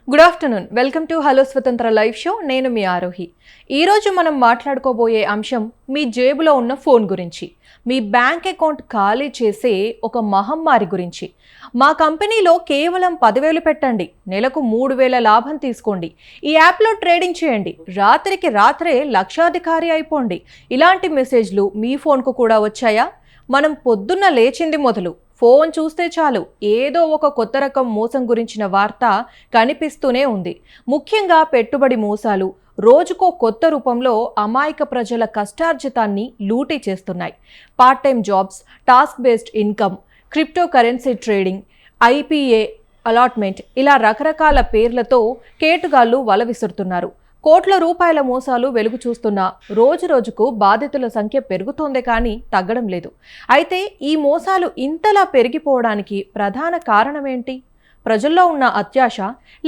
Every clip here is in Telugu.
Good afternoon. Welcome to hello స్వతంత్ర లైవ్ షో. నేను మీ ఆరోహి. ఈరోజు మనం మాట్లాడుకోబోయే అంశం మీ జేబులో ఉన్న ఫోన్ గురించి, మీ బ్యాంక్ అకౌంట్ ఖాళీ చేసే ఒక మహమ్మారి గురించి. మా కంపెనీలో కేవలం 10,000 పెట్టండి, నెలకు 3,000 లాభం తీసుకోండి, ఈ యాప్లో ట్రేడింగ్ చేయండి, రాత్రికి రాత్రే లక్షాధికారి అయిపోండి. ఇలాంటి మెసేజ్లు మీ ఫోన్కు కూడా వచ్చాయా? మనం పొద్దున్న లేచింది మొదలు ఫోన్ చూస్తే చాలు ఏదో ఒక కొత్త రకం మోసం గురించిన వార్త కనిపిస్తూనే ఉంది. ముఖ్యంగా పెట్టుబడి మోసాలు రోజుకో కొత్త రూపంలో అమాయక ప్రజల కష్టార్జితాన్ని లూటీ చేస్తున్నాయి. Part time jobs, task based income, crypto currency trading, IPA allotment, ఇలా రకరకాల పేర్లతో కేటుగాళ్లు వల విసురుతున్నారు. కోట్ల రూపాయల మోసాలు వెలుగు చూస్తున్నా రోజు రోజుకు బాధితుల సంఖ్య పెరుగుతోందే కానీ తగ్గడం లేదు. అయితే ఈ మోసాలు ఇంతలా పెరిగిపోవడానికి ప్రధాన కారణం ఏంటి? ప్రజల్లో ఉన్న అత్యాశ,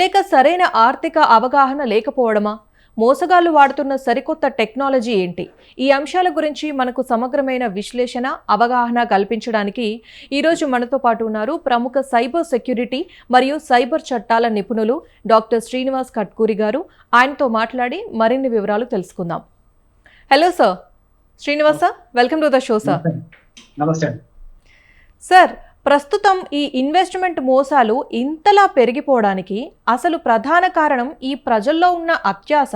లేక సరైన ఆర్థిక అవగాహన లేకపోవడమా? మోసగాళ్లు వాడుతున్న సరికొత్త టెక్నాలజీ ఏంటి? ఈ అంశాల గురించి మనకు సమగ్రమైన విశ్లేషణ, అవగాహన కల్పించడానికి ఈరోజు మనతో పాటు ఉన్నారు ప్రముఖ సైబర్ సెక్యూరిటీ మరియు సైబర్ చట్టాల నిపుణులు డాక్టర్ శ్రీనివాస్ కట్కూరి గారు. ఆయనతో మాట్లాడి మరిన్ని వివరాలు తెలుసుకుందాం. Hello sir, Srinivas sir, welcome to the show sir. నమస్తే సార్, ప్రస్తుతం ఈ ఇన్వెస్ట్మెంట్ మోసాలు ఇంతలా పెరిగిపోవడానికి అసలు ప్రధాన కారణం ఈ ప్రజల్లో ఉన్న అత్యాశ,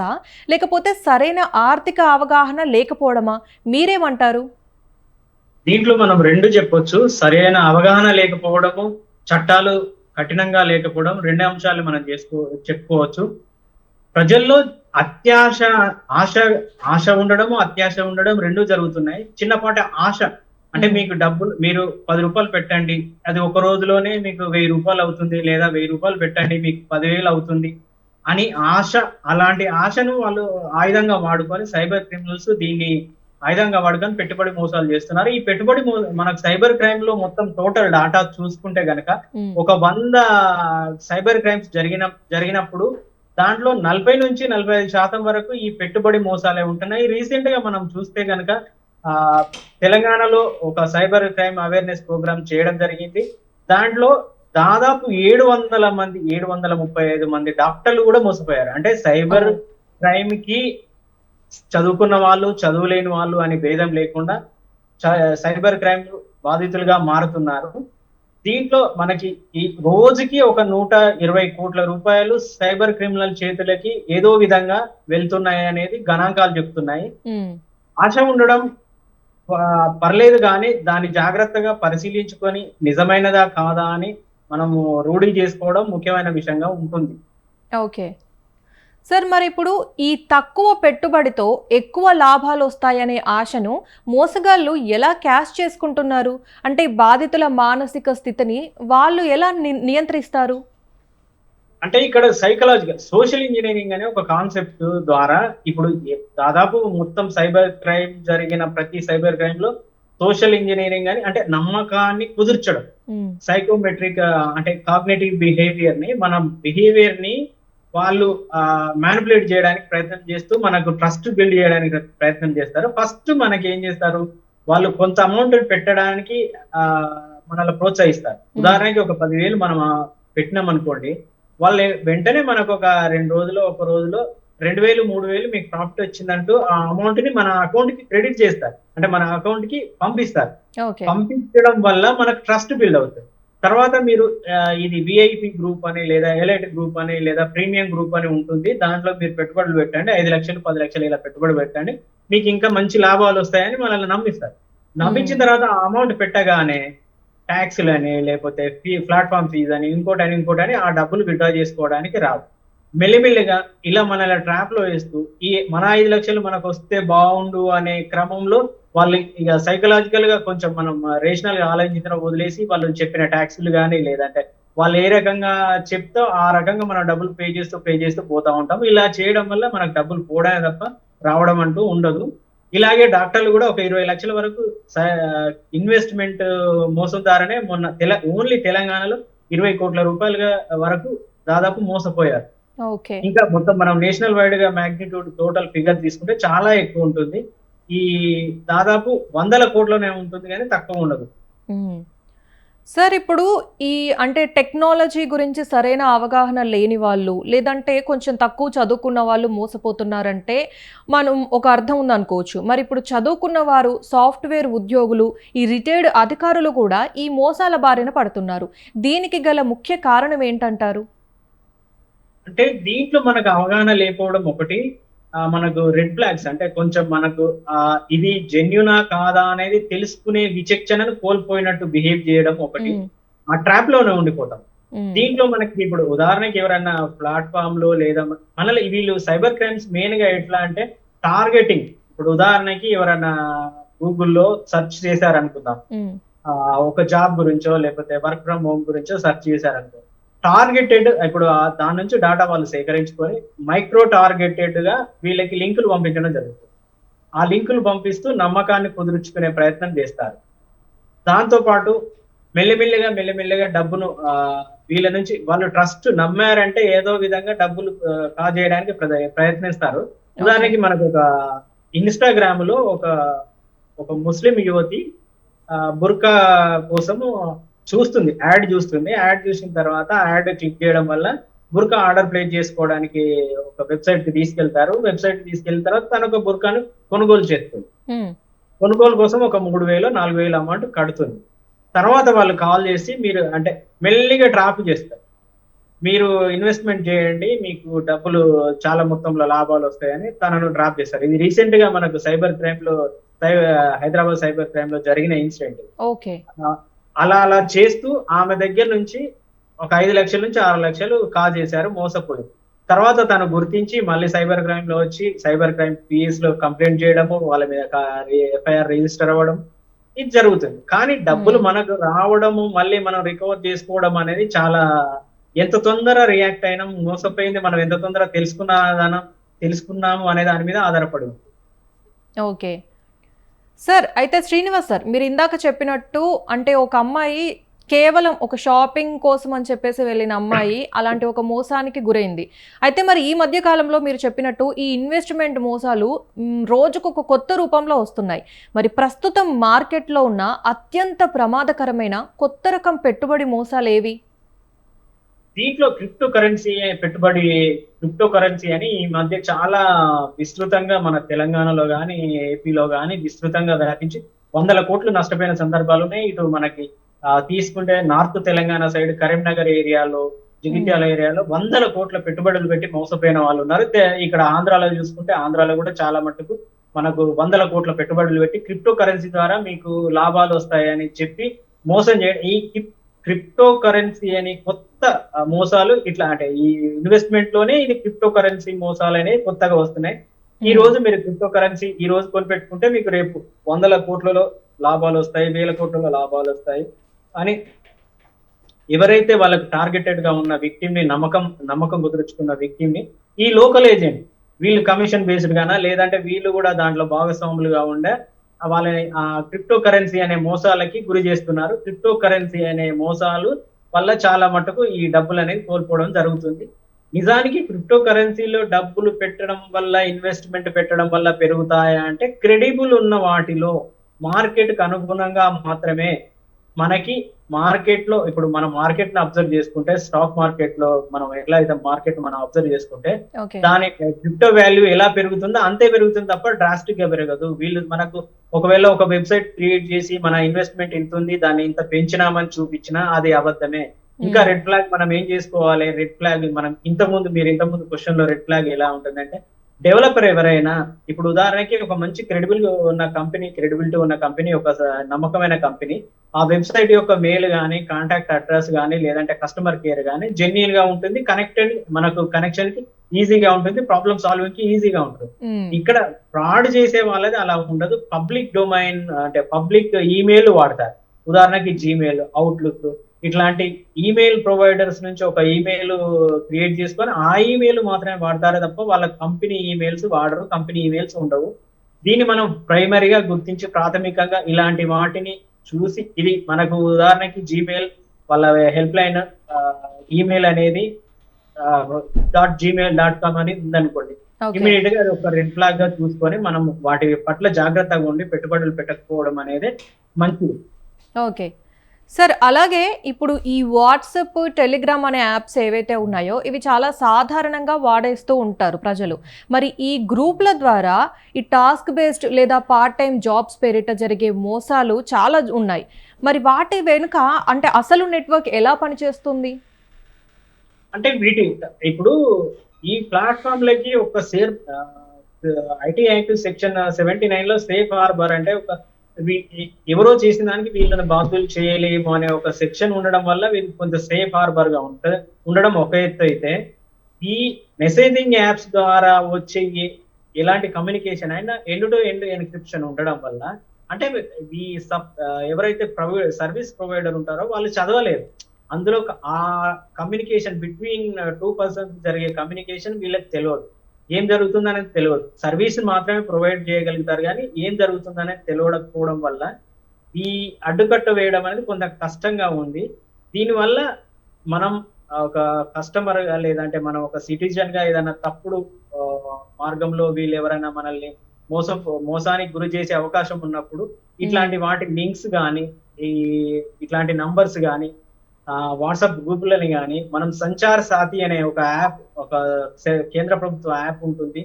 లేకపోతే సరైన ఆర్థిక అవగాహన లేకపోవడమా? మీరేమంటారు? దీంట్లో మనం రెండు చెప్పొచ్చు. సరైన అవగాహన లేకపోవడము, చట్టాలు కఠినంగా లేకపోవడం, రెండు అంశాలు మనం చెప్పుకోవచ్చు. ప్రజల్లో అత్యాశ, ఆశ ఉండడము, అత్యాశ ఉండడం రెండు జరుగుతున్నాయి. చిన్నపాటి ఆశ అంటే మీకు డబ్బులు, మీరు 10 రూపాయలు పెట్టండి, అది ఒక రోజులోనే మీకు 1000 రూపాయలు అవుతుంది, లేదా 1000 రూపాయలు పెట్టండి మీకు 10,000 అవుతుంది అని ఆశ. అలాంటి ఆశను వాళ్ళు ఆయుధంగా వాడుకొని సైబర్ క్రిమినల్స్ దీన్ని ఆయుధంగా వాడుకొని పెట్టుబడి మోసాలు చేస్తున్నారు. ఈ పెట్టుబడి మనకు సైబర్ క్రైమ్ లో మొత్తం టోటల్ డాటా చూసుకుంటే గనక ఒక 100 సైబర్ క్రైమ్స్ జరిగినప్పుడు దాంట్లో 40 నుంచి 45% వరకు ఈ పెట్టుబడి మోసాలే ఉంటున్నాయి. రీసెంట్ గా మనం చూస్తే గనక తెలంగాణలో ఒక సైబర్ క్రైమ్ అవేర్నెస్ ప్రోగ్రామ్ చేయడం జరిగింది. దాంట్లో దాదాపు 735 మంది డాక్టర్లు కూడా మోసపోయారు. అంటే సైబర్ క్రైమ్ కి చదువుకున్న వాళ్ళు, చదువులేని వాళ్ళు అని భేదం లేకుండా సైబర్ క్రైమ్ బాధితులుగా మారుతున్నారు. దీంట్లో మనకి ఈ రోజుకి ఒక 120 కోట్ల రూపాయలు సైబర్ క్రిమినల్ చేతులకి ఏదో విధంగా వెళ్తున్నాయి అనేది గణాంకాలు చెప్తున్నాయి. ఆశ ఉండడం పర్లేదు కానీ దాన్ని జాగ్రత్తగా పరిశీలించుకొని నిజమైనదా కాదా అని మనము రూఢి చేసుకోవడం ముఖ్యమైన విషయంగా ఉంటుంది. ఓకే సార్, మరి ఇప్పుడు ఈ తక్కువ పెట్టుబడితో ఎక్కువ లాభాలు వస్తాయనే ఆశను మోసగాళ్ళు ఎలా క్యాష్ చేసుకుంటున్నారు? అంటే బాధితుల మానసిక స్థితిని వాళ్ళు ఎలా నియంత్రిస్తారు? అంటే ఇక్కడ సైకలాజికల్ సోషల్ ఇంజనీరింగ్ అనే ఒక కాన్సెప్ట్ ద్వారా ఇప్పుడు దాదాపు మొత్తం సైబర్ క్రైమ్ జరిగిన ప్రతి సైబర్ క్రైమ్ లో సోషల్ ఇంజనీరింగ్ అని, అంటే నమ్మకాన్ని కుదుర్చడం, సైకోమెట్రిక్ అంటే కాగ్నిటివ్ బిహేవియర్ ని, మన బిహేవియర్ ని వాళ్ళు మ్యానిపులేట్ చేయడానికి ప్రయత్నం చేస్తూ మనకు ట్రస్ట్ బిల్డ్ చేయడానికి ప్రయత్నం చేస్తారు. ఫస్ట్ మనకి ఏం చేస్తారు, వాళ్ళు కొంత అమౌంట్ పెట్టడానికి మనల్ని ప్రోత్సహిస్తారు. ఉదాహరణకి ఒక 10,000 మనం పెట్టినాం అనుకోండి, వాళ్ళు వెంటనే మనకు ఒక 2 రోజులు, ఒక రోజులో 2,000 3,000 మీకు ప్రాఫిట్ వచ్చిందంటూ ఆ అమౌంట్ ని మన అకౌంట్ కి క్రెడిట్ చేస్తారు, అంటే మన అకౌంట్ కి పంపిస్తారు. పంపించడం వల్ల మనకు ట్రస్ట్ బిల్డ్ అవుతుంది. తర్వాత మీరు ఇది విఐపి గ్రూప్ అని, లేదా ఎలైట్ గ్రూప్ అని, లేదా ప్రీమియం గ్రూప్ అని ఉంటుంది. దాంట్లో మీరు పెట్టుబడులు పెట్టండి, 5 లక్షలు 10 లక్షలు ఇలా పెట్టుబడి పెట్టండి, మీకు ఇంకా మంచి లాభాలు వస్తాయని మనల్ని నమ్మిస్తారు. నమ్మించిన తర్వాత ఆ అమౌంట్ పెట్టగానే ట్యాక్స్లు అని, లేకపోతే ప్లాట్ఫామ్ ఫీజ్ అని, ఇంకోటని ఆ డబ్బులు విత్డ్రా చేసుకోవడానికి రావు. మెల్లిమెల్లిగా ఇలా మనల్ని ట్రాప్ లో వేస్తూ ఈ మన 5 లక్షలు మనకు వస్తే బాగుండు అనే క్రమంలో వాళ్ళు ఇక సైకలాజికల్ గా కొంచెం మనం రేషనల్ గా ఆలోచించడం వదిలేసి వాళ్ళు చెప్పిన ట్యాక్స్లు కానీ, లేదంటే వాళ్ళు ఏ రకంగా చెప్తే ఆ రకంగా మనం డబ్బులు పే చేస్తూ పోతా ఉంటాం. ఇలా చేయడం వల్ల మనకు డబ్బులు పోవడమే తప్ప రావడం అంటూ ఉండదు. ఇలాగే డాక్టర్లు కూడా ఒక 20 లక్షల వరకు ఇన్వెస్ట్మెంట్ మోసం ద్వారానే మొన్న ఓన్లీ తెలంగాణలో 20 కోట్ల రూపాయలుగా వరకు దాదాపు మోసపోయారు. ఇంకా మొత్తం మనం నేషనల్ వైడ్ గా మాగ్నిట్యూడ్ టోటల్ ఫిగర్ తీసుకుంటే చాలా ఎక్కువ ఉంటుంది. ఈ దాదాపు 100 కోట్లనే ఉంటుంది కానీ తక్కువ ఉండదు. సార్ ఇప్పుడు ఈ అంటే టెక్నాలజీ గురించి సరైన అవగాహన లేని వాళ్ళు లేదంటే కొంచెం తక్కువ చదువుకున్న వాళ్ళు మోసపోతున్నారంటే మనం ఒక అర్థం ఉందనుకోవచ్చు. మరి ఇప్పుడు చదువుకున్న వారు, సాఫ్ట్‌వేర్ ఉద్యోగులు, ఈ రిటైర్డ్ అధికారులు కూడా ఈ మోసాల బారిన పడుతున్నారు. దీనికి గల ముఖ్య కారణం ఏంటంటారు? అంటే దీంట్లో మనకు అవగాహన లేకపోవడం ఒకటి. మనకు రెడ్ ఫ్లాగ్స్ అంటే కొంచెం మనకు ఇది జెన్యూనా కాదా అనేది తెలుసుకునే విచక్షణను కోల్పోయినట్టు బిహేవ్ చేయడం ఒకటి. హ్మ్. ఆ ట్రాప్ లోనే ఉండిపోతాం. హ్మ్. దీంట్లో మనకి ఇప్పుడు ఉదాహరణకి ఎవరైనా ప్లాట్‌ఫార్మ్ లో లేదా మనల్ని వీళ్ళు సైబర్ క్రైమ్స్ మెయిన్ గా ఎట్లా అంటే టార్గెటింగ్. ఇప్పుడు ఉదాహరణకి ఎవరైనా గూగుల్‌లో సెర్చ్ చేశారనుకుందాం. హ్మ్. ఒక జాబ్ గురించో లేకపోతే వర్క్ ఫ్రమ్ హోమ్ గురించో సెర్చ్ చేశారనుకో. టార్గెటెడ్ ఇప్పుడు దాని నుంచి డాటా వాళ్ళు సేకరించుకొని మైక్రో టార్గెటెడ్ గా వీళ్ళకి లింకులు పంపించడం జరుగుతుంది. ఆ లింకులు పంపిస్తూ నమ్మకాన్ని కుదుర్చుకునే ప్రయత్నం చేస్తారు. దాంతో పాటు మెల్లిమెల్లిగా డబ్బును వీళ్ళ నుంచి వాళ్ళు ట్రస్ట్ నమ్మారంటే ఏదో విధంగా డబ్బులు కాజేయడానికి ప్రయత్నిస్తారు. ఓకే. ఉదాహరణకి మనకు ఒక ఇన్‌స్టాగ్రామ్ లో ఒక ఒక ముస్లిం యువతి బుర్కా కోసము చూస్తుంది. యాడ్ చూస్తుంది. యాడ్ చూసిన తర్వాత ఆ యాడ్ క్లిక్ చేయడం వల్ల బుర్కా ఆర్డర్ ప్లేస్ చేసుకోవడానికి ఒక వెబ్‌సైట్‌కి తీసుకెళ్తారు. వెబ్‌సైట్‌కి తీసుకెళ్ళిన తర్వాత తనొక బుర్కాను కొనుగోలు చేస్తుంది. హ్మ్. కొనుగోలు కోసం ఒక 3000 4000 అమౌంట్ కడుతుంది. తర్వాత వాళ్ళు కాల్ చేసి మీరు అంటే మెల్లిగా ట్రాప్ చేస్తారు. మీరు ఇన్వెస్ట్‌మెంట్ చేయండి. మీకు డబ్బులు చాలా మొత్తంలో లాభాలొస్తాయని తనను డ్రాప్ చేస్తారు. ఇది రీసెంట్‌గా మనకు సై హైదరాబాద్ సైబర్ క్రైమ్‌లో జరిగిన ఇన్సిడెంట్. ఓకే. ఆహ్, అలా చేస్తూ ఆమె దగ్గర నుంచి ఒక 5,00,000 నుంచి 6,00,000 కాజేశారు మోసపోయి. తర్వాత తను గుర్తించి మళ్ళీ సైబర్ క్రైమ్‌లో వచ్చి సైబర్ క్రైమ్ పీఎస్‌లో కంప్లెయింట్ చేయడము, వాళ్ళ మీద ఎఫ్ఐఆర్ రిజిస్టర్ అవ్వడం ఇది జరుగుతుంది. కానీ డబ్బులు హ్మ్. మనకు రావడము, మళ్ళీ మనం రికవర్ చేసుకోవడం అనేది చాలా ఎంత తొందర రియాక్ట్ అయినాం, మోసపోయింది మనం ఎంత తొందర తెలుసుకున్నాము అనే దాని మీద ఆధారపడి ఉంది. ఓకే. సార్ అయితే శ్రీనివాస్ సార్ మీరు ఇందాక చెప్పినట్టు అంటే ఒక అమ్మాయి కేవలం ఒక షాపింగ్ కోసం అని చెప్పేసి వెళ్ళిన అమ్మాయి అలాంటి ఒక మోసానికి గురైంది. అయితే మరి ఈ మధ్య కాలంలో మీరు చెప్పినట్టు ఈ ఇన్వెస్ట్‌మెంట్ మోసాలు రోజుకు ఒక కొత్త రూపంలో వస్తున్నాయి. మరి ప్రస్తుతం మార్కెట్‌లో ఉన్న అత్యంత ప్రమాదకరమైన కొత్త రకం పెట్టుబడి మోసాలేవి? దీంట్లో క్రిప్టో కరెన్సీ అని ఈ మధ్య చాలా విస్తృతంగా మన తెలంగాణలో గాని, ఏపీలో గాని విస్తృతంగా వ్యాపించి వందల కోట్లు నష్టపోయిన సందర్భాలున్నాయి. ఇటు మనకి తీసుకుంటే నార్త్ తెలంగాణ సైడ్ కరీంనగర్ ఏరియాలో, హ్మ్. జగిత్యాల ఏరియాలో వందల కోట్ల పెట్టుబడులు పెట్టి మోసపోయిన వాళ్ళున్నారు. ఇక్కడ ఆంధ్రాలో చూసుకుంటే ఆంధ్రాలో కూడా చాలా మట్టుకు మనకు వందల కోట్ల పెట్టుబడులు పెట్టి క్రిప్టో కరెన్సీ ద్వారా మీకు లాభాలొస్తాయని చెప్పి మోసం ఈ క్రిప్టో కరెన్సీ అని కొత్త మోసాలు ఇట్లా అంటే ఈ ఇన్వెస్ట్‌మెంట్ లోనే ఇది క్రిప్టో కరెన్సీ మోసాలనేవి కొత్తగా వస్తున్నాయి. ఈ హ్మ్. రోజు మీరు క్రిప్టో కరెన్సీ ఈ రోజు కొనిపెట్టుకుంటే మీకు రేపు వందల కోట్లలో లాభాలొస్తాయి, వేల కోట్లలో లాభాలొస్తాయి అని ఎవరైతే వాళ్ళకి టార్గెటెడ్ గా ఉన్న విక్టిమ్ ని నమ్మకం కుదుర్చుకున్న విక్టిమ్ ని ఈ లోకల్ ఏజెంట్ వీళ్ళు కమిషన్ బేస్డ్ గానా లేదంటే వీళ్ళు కూడా దాంట్లో భాగస్వాములుగా ఉండే వాళ్ళని క్రిప్టో కరెన్సీ అనే మోసాలకి గురి చేస్తున్నారు. క్రిప్టో కరెన్సీ అనే మోసాలు వల్ల చాలా మటుకు ఈ డబ్బులు అనేది కోల్పోవడం జరుగుతుంది. నిజానికి క్రిప్టో కరెన్సీలో డబ్బులు పెట్టడం వల్ల ఇన్వెస్ట్‌మెంట్ పెట్టడం వల్ల పెరుగుతాయా అంటే క్రెడిబుల్ ఉన్న వాటిలో మార్కెట్‌కి అనుగుణంగా మాత్రమే మనకి మార్కెట్‌లో ఇప్పుడు మనం మార్కెట్‌ని అబ్జర్వ్ చేసుకుంటే స్టాక్ మార్కెట్‌లో మనం ఎట్లా అయితే మార్కెట్ మనం అబ్జర్వ్ చేసుకుంటే ఓకే. దాని క్రిప్టో వాల్యూ ఎలా పెరుగుతుందో అంతే పెరుగుతుంది తప్ప డ్రాస్టిక్‌గా పెరగదు. వీళ్ళు మనకు ఒకవేళ ఒక వెబ్‌సైట్ క్రియేట్ చేసి మన ఇన్వెస్ట్‌మెంట్ ఇంతుంది. దాన్ని ఇంత పెంచినామని చూపించినా అది అబద్ధమే. ఇంకా హ్మ్. రెడ్ ఫ్లాగ్ మనం ఏం చేసుకోవాలి? రెడ్ ఫ్లాగ్ మనం మీరు ఇంతకుముందు క్వెషన్‌లో రెడ్ ఫ్లాగ్ ఎలా ఉంటుందంటే డెవలపర్ ఎవరైనా ఇప్పుడు ఉదాహరణకి ఒక మంచి క్రెడిబిలిటీ ఉన్న కంపెనీ ఒక నమ్మకమైన కంపెనీ ఆ వెబ్‌సైట్ యొక్క మెయిల్ గాని, కాంటాక్ట్ అడ్రెస్ గాని, లేదంటే కస్టమర్ కేర్ గాని జెన్యూన్ గా ఉంటుంది. మనకు కనెక్షన్‌కి ఈజీగా ఉంటుంది. ప్రాబ్లమ్ సాల్వింగ్‌కి ఈజీగా ఉంటుంది. హ్మ్. ఇక్కడ ఫ్రాడ్ చేసే వాళ్ళది అలా ఉండదు. పబ్లిక్ డొమైన్ అంటే పబ్లిక్ ఈమెయిల్ వాడతారు. ఉదాహరణకి జీమెయిల్, అవుట్‌లుక్ ఇట్లాంటి ఈమెయిల్ ప్రొవైడర్స్ నుంచి ఒక ఈమెయిల్ క్రియేట్ చేసుకొని ఆ ఈమెయిల్ మాత్రమే వాడతారే తప్ప వాళ్ళ కంపెనీ ఈమెయిల్స్ వాడరు. కంపెనీ ఈమెయిల్స్ ఉండవు. దీన్ని మనం ప్రైమరీగా గుర్తించి ప్రాథమికంగా ఇలాంటి వాటిని చూసి ఇది మనకు ఉదాహరణకి జీమెయిల్ వాళ్ళ హెల్ప్ లైన్ ఈమెయిల్ అనేది .gmail.com అని ఉందనుకోండి. ఓకే. ఇమ్మీడియేట్ గా అది ఒక రెడ్ ఫ్లాగ్ గా చూసుకొని మనం వాటి పట్ల జాగ్రత్తగా ఉండి పెట్టుబడులు పెట్టకపోవడం అనేది మంచిది. ఓకే. సార్ అలాగే ఇప్పుడు ఈ వాట్సాప్, టెలిగ్రామ్ అనే యాప్స్ ఏవైతే ఉన్నాయో ఇవి చాలా సాధారణంగా వాడేస్తూ ఉంటారు ప్రజలు. మరి ఈ గ్రూప్ల ద్వారా ఈ టాస్క్ బేస్డ్ లేదా పార్ట్ టైం జాబ్స్ పేరిట జరిగే మోసాలు చాలా ఉన్నాయి. మరి వాటి వెనుక అంటే అసలు నెట్వర్క్ ఎలా పనిచేస్తుంది? అంటే వీటి ఇప్పుడు ఈ ప్లాట్ఫామ్లకి ఒక ఐటీ యాక్ట్ సెక్షన్ 79 లో సేఫ్ హార్బర్ అంటే ఒక ఎవరో చేసిన దానికి వీళ్ళని బాధ్యులు చేయలేము అనే ఒక సెక్షన్ ఉండడం వల్ల వీళ్ళకి కొంత సేఫ్ హార్బర్ గా ఉండడం ఒక ఎత్తు అయితే, ఈ మెసేజింగ్ యాప్స్ ద్వారా వచ్చే ఎలాంటి కమ్యూనికేషన్ అయినా ఎండ్ టు ఎండ్ ఎన్క్రిప్షన్ ఉండడం వల్ల అంటే ఈ ఎవరైతే సర్వీస్ ప్రొవైడర్ ఉంటారో వాళ్ళు చదవలేరు. అందులో ఆ కమ్యూనికేషన్ బిట్వీన్ 2 పర్సన్స్ జరిగే కమ్యూనికేషన్ వీళ్ళకి తెలియదు. ఏం జరుగుతుంది అనేది తెలియదు. సర్వీస్ మాత్రమే ప్రొవైడ్ చేయగలుగుతారు కానీ ఏం జరుగుతుంది అనేది తెలియకపోవడం వల్ల ఈ అడ్డుకట్ట వేయడం అనేది కొంత కష్టంగా ఉంది. దీనివల్ల మనం ఒక కస్టమర్ గా లేదంటే మనం ఒక సిటిజన్ గా ఏదైనా తప్పుడు మార్గంలో వీళ్ళు ఎవరైనా మనల్ని మోసానికి గురి చేసే అవకాశం ఉన్నప్పుడు ఇట్లాంటి వాటి లింక్స్ కానీ ఇట్లాంటి నంబర్స్ కానీ వాట్సాప్ గ్రూపులని కానీ మనం సంచార్ సాథి అనే ఒక యాప్, ఒక కేంద్ర ప్రభుత్వ యాప్ ఉంటుంది.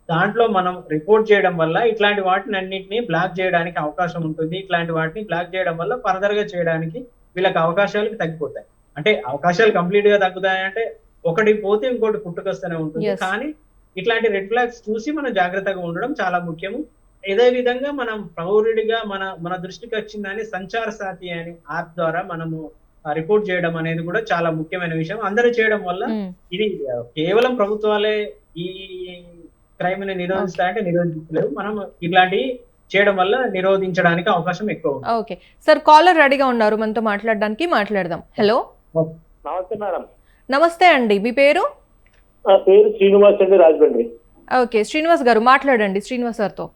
దాంట్లో మనం రిపోర్ట్ చేయడం వల్ల ఇట్లాంటి వాటిని అన్నింటినీ బ్లాక్ చేయడానికి అవకాశం ఉంటుంది. ఇట్లాంటి వాటిని బ్లాక్ చేయడం వల్ల ఫర్దర్ గా చేయడానికి వీళ్ళకి అవకాశాలు తగ్గిపోతాయి. అంటే అవకాశాలు కంప్లీట్ గా తగ్గుతాయంటే ఒకటి పోతే ఇంకోటి పుట్టుకొస్తూనే ఉంటుంది. కానీ ఇట్లాంటి రెడ్ ఫ్లాగ్స్ చూసి మనం జాగ్రత్తగా ఉండడం చాలా ముఖ్యము. ఇదే విధంగా మనం పౌరుడిగా మన దృష్టికి వచ్చిందని సంచార్ సాథి అనే యాప్ ద్వారా మనము రిపోర్ట్ చేయడం అనేది కూడా చాలా ముఖ్యమైన విషయం. అందరూ చేయడం వల్ల ఇది కేవలం ప్రభుత్వాలే ఈ క్రైమ్ ని నిరోధిస్తాయంటే నిరోధించలేవు. మనం ఇట్లాంటివి చేయడం వల్ల నిరోధించడానికి అవకాశం ఎక్కువ ఉంది. ఓకే సార్, కాలర్ రెడీగా ఉన్నారు మనతో మాట్లాడడానికి, మాట్లాడదాం. హలో, నమస్తే మేడం. నమస్తే అండి, మీ పేరు? పేరు శ్రీనివాస్ అండి, రాజమండ్రి. ఓకే శ్రీనివాస్ గారు మాట్లాడండి, శ్రీనివాస్ గారితో.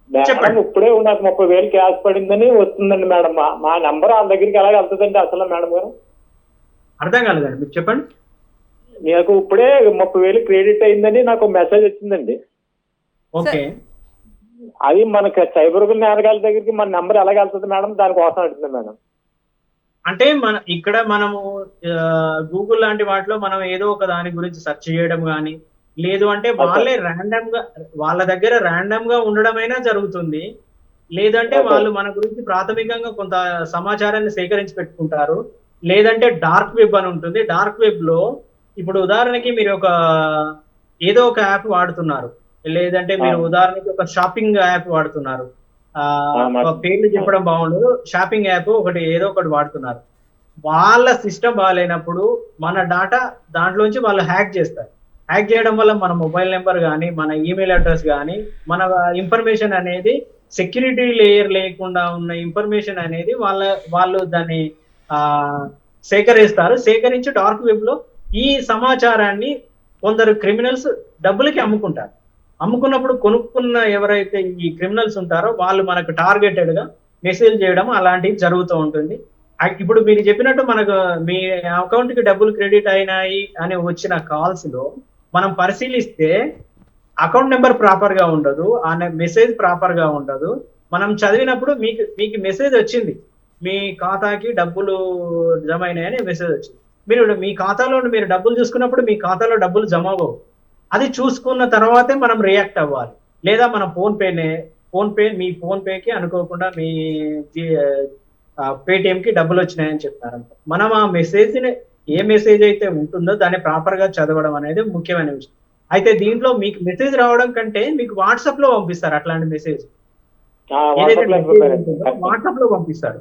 మేడం ఇప్పుడే నాకు 30,000 క్యాష్ పడిందని వస్తుందండి మేడం. మా నంబర్ వాళ్ళ దగ్గరికి ఎలా వెళ్తుందండి అసలు మేడం గారు? అర్థం కాలేదండి, మీరు చెప్పండి. నాకు ఇప్పుడే 30,000 క్రెడిట్ అయిందని నాకు మెసేజ్ వచ్చిందండి. ఓకే, అది మనకి సైబర్ నేరగాళ్ళ దగ్గరికి మన నంబర్ ఎలా వెళ్తుంది మేడం? దానికోసం అడుగుతుంది మేడం. అంటే ఇక్కడ మనము గూగుల్ లాంటి వాటిలో మనం ఏదో ఒక దాని గురించి సెర్చ్ చేయడం కానీ, లేదు అంటే వాళ్ళే ర్యాండమ్ గా వాళ్ళ దగ్గర ర్యాండమ్ గా ఉండడమైనా జరుగుతుంది. లేదంటే వాళ్ళు మన గురించి ప్రాథమికంగా కొంత సమాచారాన్ని సేకరించి పెట్టుకుంటారు. లేదంటే డార్క్ వెబ్ అని ఉంటుంది. డార్క్ వెబ్ లో ఇప్పుడు ఉదాహరణకి మీరు ఏదో ఒక యాప్ వాడుతున్నారు, లేదంటే మీరు ఉదాహరణకి ఒక షాపింగ్ యాప్ వాడుతున్నారు. పేర్లు చెప్పడం బాగుండదు, షాపింగ్ యాప్ ఏదో ఒకటి వాడుతున్నారు. వాళ్ళ సిస్టమ్ బాగాలేనప్పుడు మన డాటా దాంట్లోంచి వాళ్ళు హ్యాక్ చేస్తారు. హ్యాక్ చేయడం వల్ల మన మొబైల్ నెంబర్ కానీ, మన ఈమెయిల్ అడ్రస్ కానీ, మన ఇన్ఫర్మేషన్ అనేది సెక్యూరిటీ లేయర్ లేకుండా ఉన్న ఇన్ఫర్మేషన్ అనేది వాళ్ళు దాన్ని సేకరిస్తారు. సేకరించి డార్క్ వెబ్ లో ఈ సమాచారాన్ని కొందరు క్రిమినల్స్ డబ్బులకి అమ్ముకుంటారు. అమ్ముకున్నప్పుడు కొనుక్కున్న ఎవరైతే ఈ క్రిమినల్స్ ఉంటారో వాళ్ళు మనకు టార్గెటెడ్ గా మెసేజ్ చేయడం అలాంటివి జరుగుతూ ఉంటుంది. ఇప్పుడు మీరు చెప్పినట్టు మనకు మీ అకౌంట్ కి డబ్బులు క్రెడిట్ అయినాయి అని వచ్చిన కాల్స్ లో మనం పరిశీలిస్తే అకౌంట్ నెంబర్ ప్రాపర్ గా ఉండదు, ఆ మెసేజ్ ప్రాపర్ గా ఉండదు. మనం చదివినప్పుడు మీకు మెసేజ్ వచ్చింది, మీ ఖాతాకి డబ్బులు జమ అయినాయని మెసేజ్ వచ్చింది. మీ ఖాతాలో మీరు డబ్బులు చూసుకున్నప్పుడు మీ ఖాతాలో డబ్బులు జమ అవ్వవు. అది చూసుకున్న తర్వాతే మనం రియాక్ట్ అవ్వాలి. లేదా మన మీ ఫోన్ పేకి అనుకోకుండా మీ పేటిఎం కి డబ్బులు వచ్చినాయని చెప్తారంట. మనం ఆ ఏ మెసేజ్ అయితే ఉంటుందో దాన్ని ప్రాపర్ గా చదవడం అనేది ముఖ్యమైన విషయం. అయితే దీంట్లో మీకు మెసేజ్ రావడం కంటే మీకు వాట్సాప్ లో పంపిస్తారు. అట్లాంటి మెసేజ్ వాట్సాప్ లో పంపిస్తారు.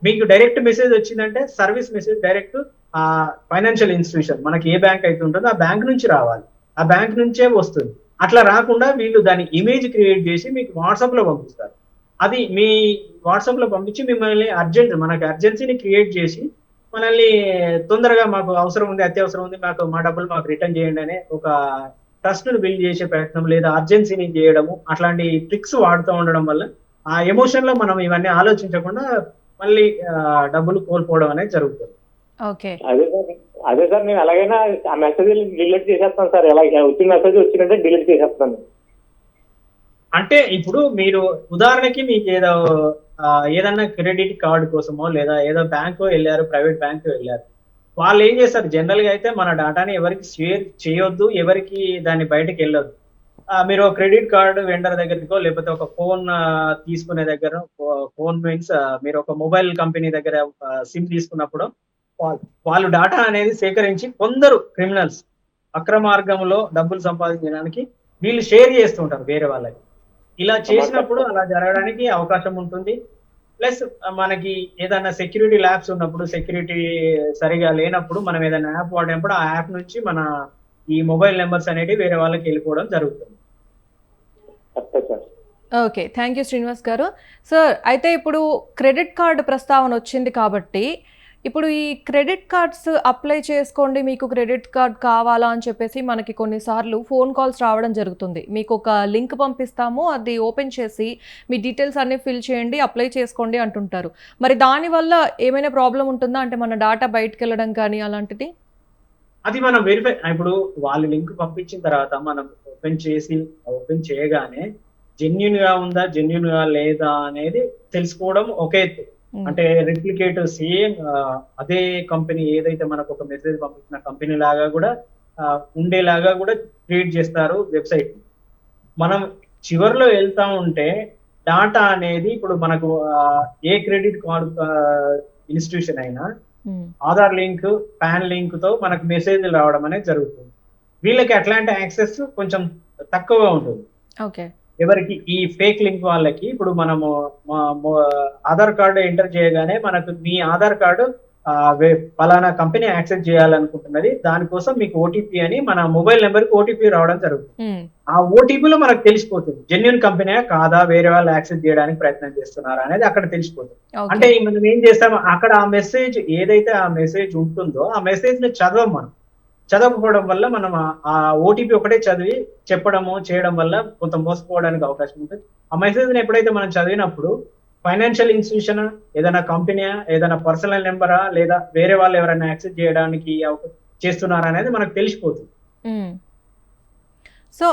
మీకు డైరెక్ట్ మెసేజ్ వచ్చిందంటే service message direct financial institution మనకి ఏ బ్యాంక్ అయితే ఉంటుందో ఆ బ్యాంక్ నుంచి రావాలి, ఆ బ్యాంక్ నుంచే వస్తుంది. అట్లా రాకుండా వీళ్ళు దాని ఇమేజ్ క్రియేట్ చేసి మీకు వాట్సాప్ లో పంపిస్తారు. అది మీ వాట్సాప్ లో పంపించి మిమ్మల్ని మనకి అర్జెన్సీని క్రియేట్ చేసి మనల్ని తొందరగా మాకు అవసరం ఉంది, అత్యవసరం ఉంది, మా డబ్బులు మాకు రిటర్న్ చేయండి అనే ఒక ట్రస్ట్ ను బిల్డ్ చేసే ప్రయత్నం లేదా అర్జెన్సీని చేయడము అట్లాంటి ట్రిక్స్ వాడుతూ ఉండడం వల్ల ఆ ఎమోషన్ లో మనం ఇవన్నీ ఆలోచించకుండా మళ్ళీ డబ్బులు కోల్పోవడం అనేది జరుగుతుంది. అదే సార్ నేను ఎలాగైనా ఆ మెసేజ్ డిలీట్ చేసేస్తాను సార్. ఎలా వచ్చిన మెసేజ్ వచ్చిందంటే డిలీట్ చేసేస్తాను. అంటే ఇప్పుడు మీరు ఉదాహరణకి మీకు ఏదో ఏదన్నా క్రెడిట్ కార్డు కోసమో లేదా ఏదో బ్యాంకు వెళ్ళారు, ప్రైవేట్ బ్యాంకు వెళ్ళారు. వాళ్ళు ఏం చేస్తారు జనరల్ గా అయితే మన డేటాని ఎవరికి షేర్ చేయొద్దు, ఎవరికి దాన్ని బయటకు వెళ్ళొద్దు. మీరు క్రెడిట్ కార్డు వెండర్ దగ్గరకో లేకపోతే ఒక ఫోన్ తీసుకునే దగ్గర, ఫోన్ మీన్స్ మీరు ఒక మొబైల్ కంపెనీ దగ్గర సిమ్ తీసుకున్నప్పుడు వాళ్ళు డేటా అనేది సేకరించి కొందరు క్రిమినల్స్ అక్రమార్గంలో డబ్బులు సంపాదించడానికి వీళ్ళు షేర్ చేస్తుంటారు వేరే వాళ్ళకి. ఇలా చేసినప్పుడు అలా జరగడానికి అవకాశం ఉంటుంది. ప్లస్ మనకి ఏదైనా సెక్యూరిటీ ల్యాబ్స్ ఉన్నప్పుడు, సెక్యూరిటీ సరిగా లేనప్పుడు మనం ఏదైనా యాప్ వాడినప్పుడు ఆ యాప్ నుంచి మన ఈ మొబైల్ నెంబర్స్ అనేవి వేరే వాళ్ళకి వెళ్ళిపోవడం జరుగుతుంది. ఓకే, థ్యాంక్ యూ శ్రీనివాస్ గారు. సార్, అయితే ఇప్పుడు క్రెడిట్ కార్డు ప్రస్తావన వచ్చింది కాబట్టి ఇప్పుడు ఈ క్రెడిట్ కార్డ్స్ అప్లై చేసుకోండి, మీకు క్రెడిట్ కార్డ్ కావాలా అని చెప్పేసి మనకి కొన్నిసార్లు ఫోన్ కాల్స్ రావడం జరుగుతుంది. మీకు ఒక లింక్ పంపిస్తాము, అది ఓపెన్ చేసి మీ డీటెయిల్స్ అన్నీ ఫిల్ చేయండి, అప్లై చేసుకోండి అంటుంటారు. మరి దానివల్ల ఏమైనా ప్రాబ్లం ఉంటుందా? అంటే మన డేటా బయటకు వెళ్ళడం కానీ అలాంటిది? అది మనం వెరిఫై, ఇప్పుడు వాళ్ళు లింక్ పంపించిన తర్వాత మనం ఓపెన్ చేయగానే జెన్యున్ గా ఉందా, జెన్యున్ గా లేదా అనేది తెలుసుకోవడం ఒకే ఎత్తు. అంటే రిప్లికేట్ సేమ్ అదే కంపెనీ ఏదైతే మనకు ఒక మెసేజ్ పంపించిన కంపెనీ లాగా కూడా ఉండేలాగా కూడా క్రియేట్ చేస్తారు వెబ్సైట్. మనం చివరిలో వెళ్తా ఉంటే డాటా అనేది ఇప్పుడు మనకు ఏ క్రెడిట్ కార్డు ఇన్స్టిట్యూషన్ అయినా ఆధార్ లింక్, పాన్ లింక్ తో మనకు మెసేజ్లు రావడం అనేది జరుగుతుంది. వీళ్ళకి అట్లాంటి యాక్సెస్ కొంచెం తక్కువగా ఉంటుంది. ఓకే, ఎవరికి ఈ ఫేక్ లింక్ వాళ్ళకి ఇప్పుడు మనము ఆధార్ కార్డు ఎంటర్ చేయగానే మనకు మీ ఆధార్ కార్డు ఫలానా కంపెనీ యాక్సెస్ చేయాలనుకుంటున్నది, దానికోసం మీకు ఓటీపీ అని మన మొబైల్ నెంబర్ కి ఓటీపీ రావడం జరుగుతుంది. ఆ ఓటీపీలో మనకు తెలిసిపోతుంది జెన్యున్ కంపెనీ కాదా, వేరే వాళ్ళు యాక్సెస్ చేయడానికి ప్రయత్నం చేస్తున్నారా అనేది అక్కడ తెలిసిపోతుంది. అంటే మనం ఏం చేస్తాం, అక్కడ ఆ మెసేజ్ ఏదైతే ఆ మెసేజ్ ఉంటుందో ఆ మెసేజ్ ని మనం చదవకపోవడం వల్ల మనం ఆ ఓటీపీ ఒకటే చదివి చెప్పడము చేయడం వల్ల కొంత మోసపోవడానికి అవకాశం ఉంటుంది. ఆ మెసేజ్ ని ఎప్పుడైతే మనం చదివినప్పుడు ఫైనాన్షియల్ ఇన్స్టిట్యూషన్, ఏదైనా కంపెనీ, ఏదైనా పర్సనల్ నెంబరా, లేదా వేరే వాళ్ళు ఎవరైనా యాక్సెస్ చేయడానికి చేస్తున్నారా అనేది మనకు తెలిసిపోతుంది. సో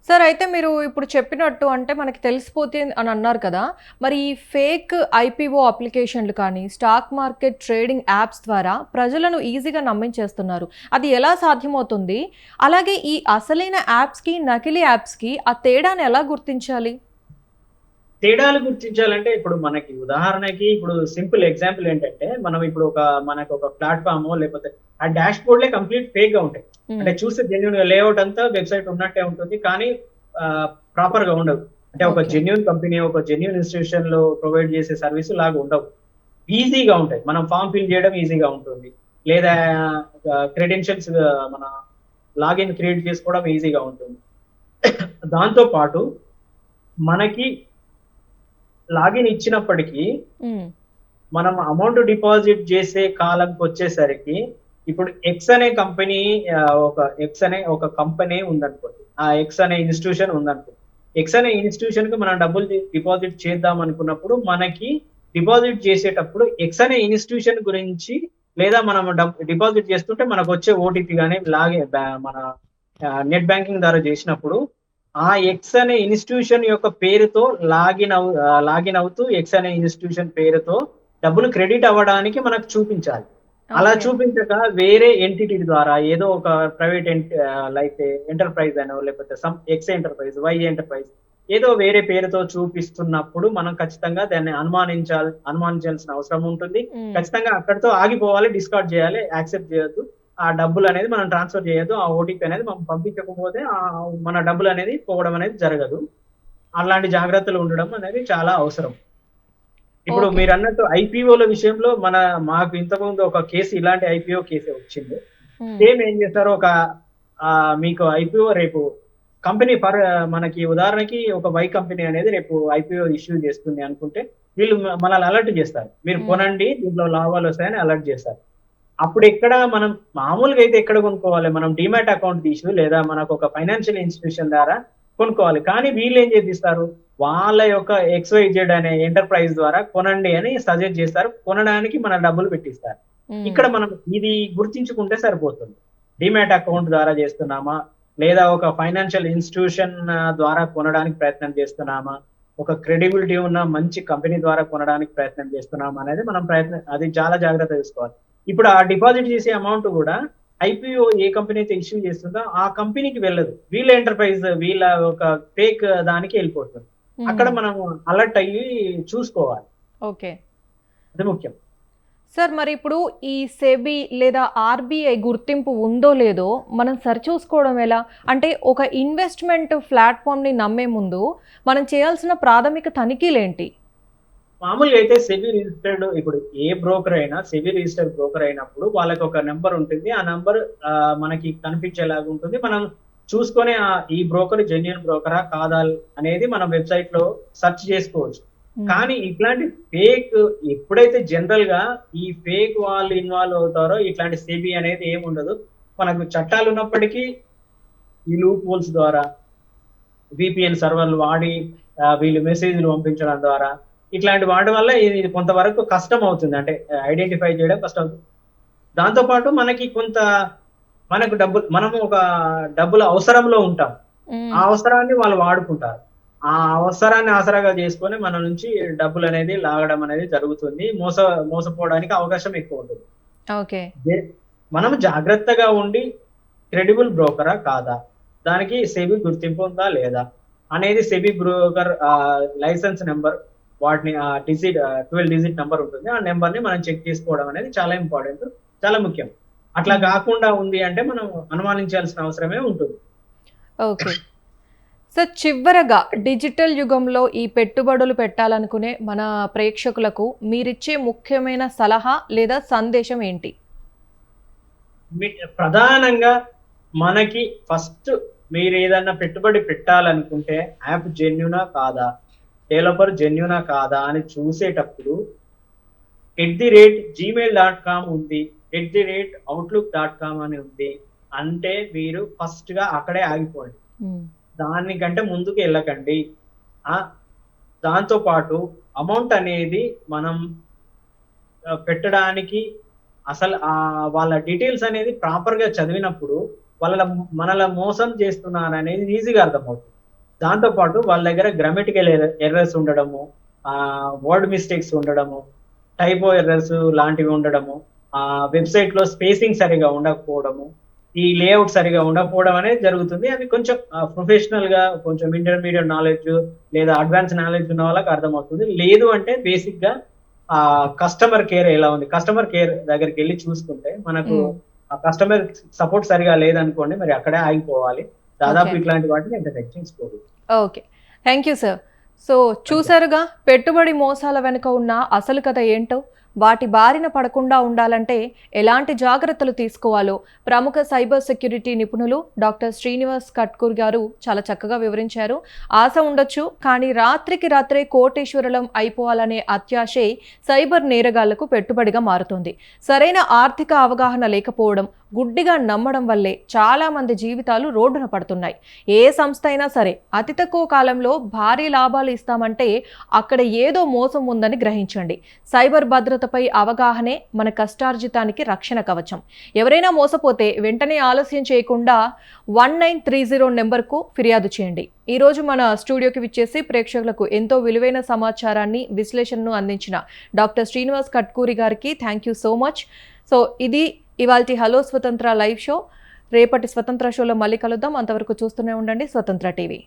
సార్, అయితే మీరు ఇప్పుడు చెప్పినట్టు అంటే మనకి తెలిసిపోతుంది అని అన్నారు కదా, మరి ఈ ఫేక్ ఐపీఓ అప్లికేషన్లు కానీ స్టాక్ మార్కెట్ ట్రేడింగ్ యాప్స్ ద్వారా ప్రజలను ఈజీగా నమ్మించేస్తున్నారు. అది ఎలా సాధ్యమవుతుంది? అలాగే ఈ అసలైన యాప్స్కి, నకిలీ యాప్స్కి ఆ తేడాను ఎలా గుర్తించాలి? తేడాలు గుర్తించాలంటే ఇప్పుడు మనకి ఉదాహరణకి ఇప్పుడు సింపుల్ ఎగ్జాంపుల్ ఏంటంటే, మనం ఇప్పుడు మనకు ఒక ప్లాట్ఫామ్ లేకపోతే ఆ డాష్ బోర్డ్లే కంప్లీట్ ఫేక్ గా ఉంటాయి. అంటే చూస్తే జెన్యున్ లేఅవుట్ అంతా వెబ్సైట్ ఉన్నట్టే ఉంటుంది, కానీ ప్రాపర్ గా ఉండవు. అంటే ఒక జెన్యున్ కంపెనీ, ఒక జెన్యున్ ఇన్స్టిట్యూషన్ లో ప్రొవైడ్ చేసే సర్వీస్ లాగా ఉండవు. ఈజీగా ఉంటాయి, మనం ఫామ్ ఫిల్ చేయడం ఈజీగా ఉంటుంది, లేదా క్రెడెన్షియల్స్ మన లాగిన్ క్రియేట్ చేసుకోవడం ఈజీగా ఉంటుంది. దాంతో పాటు మనకి లాగిన్ ఇచ్చినప్పటికీ మనం అమౌంట్ డిపాజిట్ చేసే కాలంకి వచ్చేసరికి ఇప్పుడు ఎక్స్ అనే కంపెనీ, ఒక కంపెనీ ఉందనుకోండి, ఆ ఎక్స్ అనే ఇన్స్టిట్యూషన్ ఉందనుకోండి. ఎక్స్ అనే ఇన్స్టిట్యూషన్ కి మనం డబ్బులు డిపాజిట్ చేద్దాం అనుకున్నప్పుడు మనకి డిపాజిట్ చేసేటప్పుడు ఎక్స్ అనే ఇన్స్టిట్యూషన్ గురించి, లేదా మనం డిపాజిట్ చేస్తుంటే మనకు వచ్చే ఓటీపీ కానీ మన నెట్ బ్యాంకింగ్ ద్వారా చేసినప్పుడు ఆ ఎక్స్ అనే ఇన్స్టిట్యూషన్ యొక్క పేరుతో లాగిన్ అవుతూ ఎక్స్ అనే ఇన్స్టిట్యూషన్ పేరుతో డబ్బులు క్రెడిట్ అవ్వడానికి మనకు చూపించాలి. అలా చూపించక వేరే ఎంటిటీ ద్వారా ఏదో ఒక ప్రైవేట్ లైక్ ఎంటర్ప్రైజ్ అనో, లేకపోతే some X enterprise, Y enterprise ఏదో వేరే పేరుతో చూపిస్తున్నప్పుడు మనం ఖచ్చితంగా దాన్ని అనుమానించాల్సిన అవసరం ఉంటుంది. ఖచ్చితంగా అక్కడితో ఆగిపోవాలి, డిస్కార్డ్ చేయాలి, యాక్సెప్ట్ చేయొద్దు. ఆ డబ్బులు అనేది మనం ట్రాన్స్ఫర్ చేయొద్దు, ఆ ఓటీపీ అనేది మనం పంపించకపోతే మన డబ్బులు అనేది పోవడం అనేది జరగదు. అలాంటి జాగ్రత్తలు ఉండడం అనేది చాలా అవసరం. ఇప్పుడు మీరు అన్నట్టు ఐపీఓల విషయంలో మాకు ఇంతకుముందు ఒక కేసు, ఇలాంటి ఐపీఓ కేసు వచ్చింది. సేమ్ ఏం చేస్తారు, మీకు ఐపీఓ రేపు కంపెనీ మనకి ఉదాహరణకి ఒక వై కంపెనీ అనేది రేపు ఐపీఓ ఇష్యూ చేస్తుంది అనుకుంటే వీళ్ళు మనల్ని అలర్ట్ చేస్తారు, మీరు కొనండి దీంట్లో లాభాలు వస్తాయని అలర్ట్ చేస్తారు. అప్పుడు మనం మామూలుగా అయితే ఎక్కడ కొనుక్కోవాలి, మనం డిమాట్ అకౌంట్ తీసి లేదా మనకు ఒక ఫైనాన్షియల్ ఇన్స్టిట్యూషన్ ద్వారా కొనుక్కోవాలి. కానీ వీళ్ళు ఏం చేపిస్తారు, వాళ్ళ యొక్క XYZ అనే ఎంటర్ప్రైజ్ ద్వారా కొనండి అని సజెస్ట్ చేస్తారు, కొనడానికి మన డబ్బులు పెట్టిస్తారు. ఇక్కడ మనం ఇది గుర్తించుకుంటే సరిపోతుంది, డిమాట్ అకౌంట్ ద్వారా చేస్తున్నామా లేదా ఒక ఫైనాన్షియల్ ఇన్స్టిట్యూషన్ ద్వారా కొనడానికి ప్రయత్నం చేస్తున్నామా, ఒక క్రెడిబిలిటీ ఉన్న మంచి కంపెనీ ద్వారా కొనడానికి ప్రయత్నం చేస్తున్నామా అనేది మనం అది చాలా జాగ్రత్త తీసుకోవాలి. ఇప్పుడు ఆ డిపాజిట్ చేసే అమౌంట్ కూడా ఐపీఓ ఏ కంపెనీ అయితే ఇష్యూ చేస్తుందో ఆ కంపెనీకి వెళ్ళదు, వీళ్ళ ఎంటర్ప్రైజ్ వీళ్ళ ఒక ఫేక్ దానికి వెళ్ళిపోతుంది. అక్కడ మనం అలర్ట్ అయ్యి చూసుకోవాలి, ఓకే అది ముఖ్యం. సార్, మరి ఇప్పుడు ఈ సెబీ లేదా ఆర్బీఐ గుర్తింపు ఉందో లేదో మనం సరిచూసుకోవడం ఎలా? అంటే ఒక ఇన్వెస్ట్మెంట్ ప్లాట్ఫామ్ని నమ్మే ముందు మనం చేయాల్సిన ప్రాథమిక తనిఖీలేంటి? మామూలుగా అయితే సెబీ రిజిస్టర్డ్, ఇప్పుడు ఏ బ్రోకర్ అయినా సెబీ రిజిస్టర్డ్ బ్రోకర్ అయినప్పుడు వాళ్ళకి ఒక నెంబర్ ఉంటుంది. ఆ నెంబర్ మనకి కనిపించేలాగా ఉంటుంది. మనం చూసుకొని ఈ బ్రోకర్ జెన్యూన్ బ్రోకరా కాదా అనేది మనం వెబ్సైట్ లో సెర్చ్ చేసుకోవచ్చు. కానీ ఇట్లాంటి ఫేక్ ఎప్పుడైతే జనరల్ గా ఈ ఫేక్ వాళ్ళు ఇన్వాల్వ్ అవుతారో ఇట్లాంటి సెబీ అనేది ఏమి ఉండదు. మనకు చట్టాలు ఉన్నప్పటికీ ఈ లూప్ హోల్స్ ద్వారా విపిఎన్ సర్వర్లు వాడి వీళ్ళు మెసేజ్లు పంపించడం ద్వారా ఇట్లాంటి వాటి వల్ల ఇది కొంతవరకు కష్టం అవుతుంది, అంటే ఐడెంటిఫై చేయడం కష్టం అవుతుంది. దాంతోపాటు మనకు మనము ఒక డబ్బుల అవసరంలో ఉంటాం, ఆ అవసరాన్ని వాళ్ళు వాడుకుంటారు. ఆ అవసరాన్ని ఆసరాగా చేసుకొని మన నుంచి డబ్బులు అనేది లాగడం అనేది జరుగుతుంది. మోసపోవడానికి అవకాశం ఎక్కువ ఉంటుంది. ఓకే, మనం జాగ్రత్తగా ఉండి క్రెడిబుల్ బ్రోకరా కాదా, దానికి సెబీ గుర్తింపు ఉందా లేదా అనేది సెబీ బ్రోకర్ లైసెన్స్ నెంబర్, వాటిని 12 డిజిట్ నెంబర్ ఉంటుంది. ఆ నెంబర్ ని మనం చెక్ చేసుకోవడం అనేది చాలా ఇంపార్టెంట్, చాలా ముఖ్యం. అట్లా కాకుండా ఉంది అంటే మనం అనుమానించాల్సిన అవసరమే ఉంటుంది. ఓకే సార్, చివరగా డిజిటల్ యుగంలో ఈ పెట్టుబడులు పెట్టాలనుకునే మన ప్రేక్షకులకు మీరిచ్చే ముఖ్యమైన సలహా లేదా సందేశం ఏంటి? ప్రధానంగా మనకి ఫస్ట్ మీరు ఏదన్నా పెట్టుబడి పెట్టాలనుకుంటే యాప్ జెన్యూనా కాదా, డెవలపర్ జెన్యూనా కాదా అని చూసేటప్పుడు @gmail.com ఉంది, @outlook.com అని ఉంది అంటే మీరు ఫస్ట్ గా అక్కడే ఆగిపోండి, దానికంటే ముందుకు వెళ్ళకండి. దాంతో పాటు అమౌంట్ అనేది మనం పెట్టడానికి అసలు వాళ్ళ డీటెయిల్స్ అనేది ప్రాపర్ గా చదివినప్పుడు మనల మోసం చేస్తున్నారు అనేది ఈజీగా అర్థమవుతుంది. దాంతో పాటు వాళ్ళ దగ్గర గ్రామటికల్ ఎర్రర్స్ ఉండడము, వర్డ్ మిస్టేక్స్ ఉండడము, టైపో ఎర్రర్స్ లాంటివి ఉండడము, వెబ్సైట్ లో స్పేసింగ్ సరిగా ఉండకపోవడము, ఈ లేఅవుట్ సరిగా ఉండకపోవడం అనేది జరుగుతుంది. అది కొంచెం ప్రొఫెషనల్ గా కొంచెం ఇంటర్మీడియట్ నాలెడ్జ్ లేదా అడ్వాన్స్ నాలెడ్జ్ ఉన్న వాళ్ళకి అర్థమవుతుంది. లేదు అంటే బేసిక్ గా కస్టమర్ కేర్ ఎలా ఉంది, కస్టమర్ కేర్ దగ్గరికి వెళ్ళి చూసుకుంటే మనకు కస్టమర్ సపోర్ట్ సరిగా లేదనుకోండి, మరి అక్కడే ఆగిపోవాలి. దాదాపు ఇట్లాంటి వాటిని ఎంటర్టైన్ చేసుకోవాలి. Okay, thank you sir. So చూసారుగా, పెట్టుబడి మోసాల వెనుక ఉన్న అసలు కథ ఏంటో, వాటి బారిన పడకుండా ఉండాలంటే ఎలాంటి జాగ్రత్తలు తీసుకోవాలో ప్రముఖ సైబర్ సెక్యూరిటీ నిపుణులు డాక్టర్ శ్రీనివాస్ కట్కూర్ గారు చాలా చక్కగా వివరించారు. ఆశ ఉండొచ్చు, కానీ రాత్రికి రాత్రే కోటేశ్వరులం అయిపోవాలనే అత్యాశే సైబర్ నేరగాళ్లకు పెట్టుబడిగా మారుతుంది. సరైన ఆర్థిక అవగాహన లేకపోవడం, గుడ్డిగా నమ్మడం వల్లే చాలా మంది జీవితాలు రోడ్డున పడుతున్నాయి. ఏ సంస్థ అయినా సరే అతి తక్కువ కాలంలో భారీ లాభాలు ఇస్తామంటే అక్కడ ఏదో మోసం ఉందని గ్రహించండి. సైబర్ భద్రతపై అవగాహనే మన కష్టార్జితానికి రక్షణ కవచం. ఎవరైనా మోసపోతే వెంటనే ఆలస్యం చేయకుండా 1930 నెంబర్కు ఫిర్యాదు చేయండి. ఈరోజు మన స్టూడియోకి విచ్చేసి ప్రేక్షకులకు ఎంతో విలువైన సమాచారాన్ని, విశ్లేషణను అందించిన డాక్టర్ శ్రీనివాస్ కట్కూరి గారికి thank you so much. So ఇది ఇవాల్టి హలో స్వతంత్ర లైవ్ షో. రేపటి స్వతంత్ర షోలో మళ్ళీ కలుద్దాం. అంతవరకు చూస్తూనే ఉండండి స్వతంత్ర టీవీ.